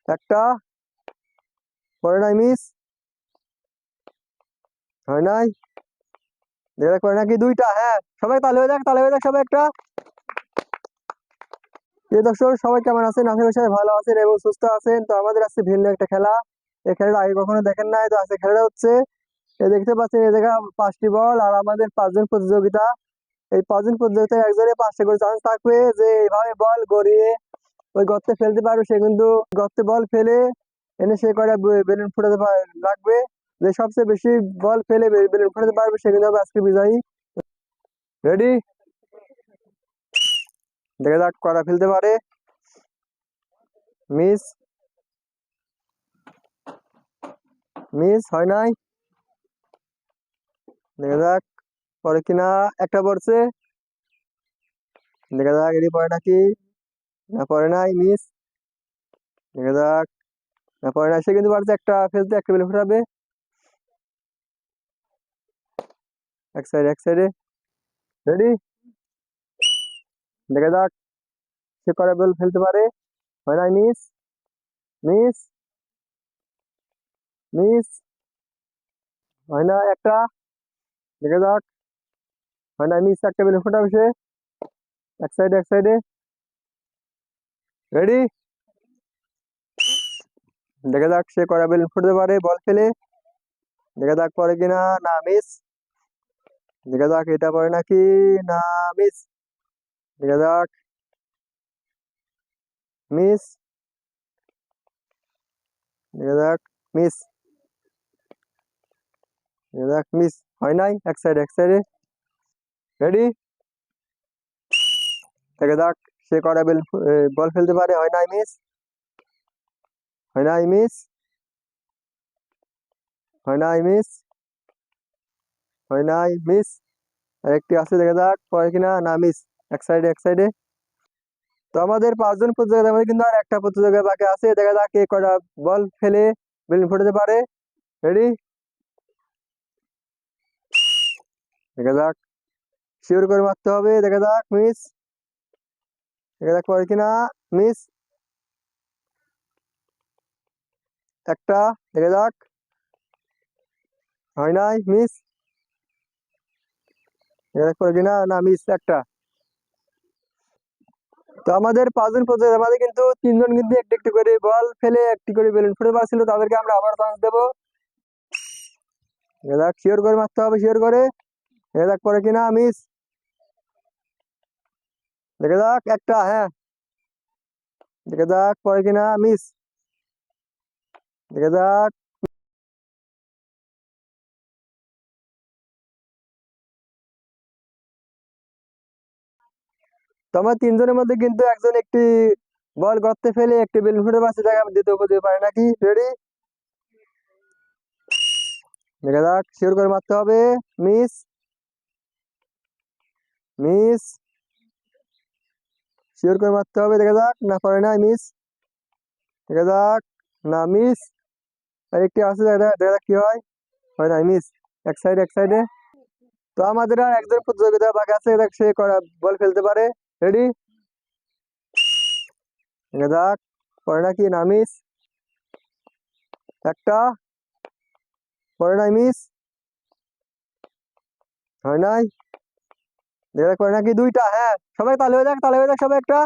একটা, পরে নাই মিস, হয় নাই, দেখা করে নাকি দুইটা। হ্যাঁ, সবাই তালে হয়ে যাক, তালে হয়ে যাক সবাই একটা। প্রিয় দর্শক, সবাই কেমন আছেন? আশা করি সবাই ভালো আছেন এবং সুস্থ আছেন। তো আমাদের আজকে ভিন্ন একটা খেলা, এই খেলাটা আগে কখনো দেখেন নাই। তো আজকে খেলাটা হচ্ছে, দেখতে পাচ্ছেন এই জায়গা 5টি বল আর আমাদের 5জন প্রতিযোগিতা। এই 5জন প্রতিযোগিতায় একজনের 5টা করে চান্স থাকবে যে এইভাবে বল গড়িয়ে ওই গর্তে ফেলতে পারবে। সে কিন্তু গর্তে বল ফেলে এনে সে কয়টা বেলুন ফুটাতে লাগবে। যে সবচেয়ে বেশি বল ফেলে বেলুন ফুটাতে পারবে সে কিন্তু হবে আজকে বিজয়ী। রেডি? দেখা যাক কয়টা ফেলতে পারে। মিস, মিস, হয় নাই। দেখা যাক পরে কিনা। একটা পড়ছে, দেখা যাক এটি পরে নাকি, না পরে নাই, মিস। দেখা যাক, না পরে নাই। সে কিন্তু পারছে একটা ফেলতে, একটা বেলুন ফুটাবে। এক সাইডে, এক সাইডে। রেডি? দেখা যাক সে কয়টা বল ফেলতে পারে। হয় নাই, মিস, মিস, মিস, হয় না একটা। দেখা যাক, হয় নাই, মিস। একটা বেলুন ফুটাবে সে, এক সাইডে, এক সাইডে। রেডি? দেখা যাক সে কয়টা বেলুন ফুটাতে পারে বল ফেলে। দেখা যাক পরে কিনা, না মিস। দেখা যাক এটা পরে নাকি, না মিস। দেখা যাক, মিস। দেখা যাক, মিস। দেখা যাক, মিস, হয় নাই। এক সাইডে, এক সাইডে। রেডি? দেখা যাক সে কয়টা বল ফেলতে পারে। হয় নাই, মিস। হয় নাই, মিস। হয় নাই, মিস। হয় নাই, মিস। আরেকটি আছে, দেখা যাক পরে কিনা, না মিস। এক সাইডে, এক সাইডে। তো আমাদের 5জন প্রতিযোগিতার মধ্যে কিন্তু আর একটা প্রতিযোগিতা বাকি আছে। দেখা যাক কে কয়টা বল ফেলে বেলুন ফুটাতে পারে। রেডি? দেখা যাক, শিওর করে মারতে হবে। দেখা যাক, মিস। দেখা যাক পরে কিনা, মিস। একটা, দেখা যাক, হয় নাই, মিস। দেখা যাক পরে কিনা, না মিস একটা। তো আমাদের 5জন প্রতিযোগিতার মাঝে কিন্তু 3জন কিন্তু একটি একটি করে বল ফেলে একটি করে বেলুন ফুটে পারছিল। তাদেরকে আমরা আবার চান্স দেবো। দেখা যাক, শিওর করে মারতে হবে, শিওর করে। দেখা যাক পরে কিনা, মিস। দেখা যাক একটা, হ্যাঁ। দেখা যাক পরে কিনা, মিস। দেখা যাক। তো আমার 3জনের মধ্যে কিন্তু একজন একটি বল গর্তে ফেলে একটি বেলুন ফুটে পাচ্ছে। দেখা দ্বিতীয় প্রতিযোগী পারে নাকি। রেডি? দেখা যাক, শিওর করে মারতে হবে। মিস, মিস, শিওর করে মারতে হবে। দেখা যাক, না পারে নাই, মিস। দেখা যাক, না মিস। আর একটি আছে, দেখা যাক কি হয়। হয় নাই, মিস। এক সাইডে, এক সাইডে। তো আমাদের আর একজন প্রতিযোগিতা বাকি আছে। দেখ সে করা বল ফেলতে পারে। রেডি? দেখা যাক পরে নাকি, না মিস। একটা, পরে নাই, মিস। হয় নাই। দেখা যাক পরে নাকি দুইটা। হ্যাঁ, সবাই তালে হয়ে যাক, তালে হয়ে যাক সবাই একটা।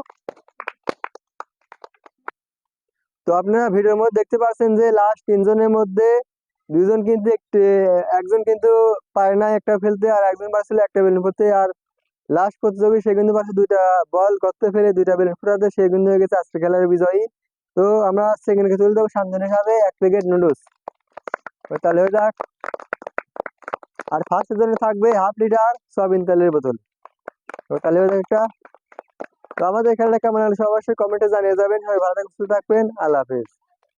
তো আপনারা ভিডিওর মধ্যে দেখতে পাচ্ছেন যে লাস্ট 3জনের মধ্যে 2জন কিন্তু একজন কিন্তু পারে না একটা ফেলতে, আর একজন পারছিল একটা বেলুন ফেলতে। আর লাস্ট প্রতিযোগী সে কিন্তু পারছে দুইটা বল করতে ফেলে দুইটা বেলুন ফোটাতে। সে কিন্তু হয়ে গেছে আজকে খেলার বিজয়ী। তো আমরা সেকেন্ডকে তুলে দেবো সামনে খাবে 1 প্যাকেট নুডলস। তাহলে হয়ে যাক। আর ফার্স্ট জন্য থাকবে হাফ লিটার সয়াবিন তেলের বোতল। তাহলে হয়ে যাক একটা। তো আমাদের খেলাটা কেমন হলো অবশ্যই কমেন্টে জানিয়ে যাবেন। সবাই ভালো থাকবেন, সুস্থ থাকবেন। আল্লাহ হাফেজ।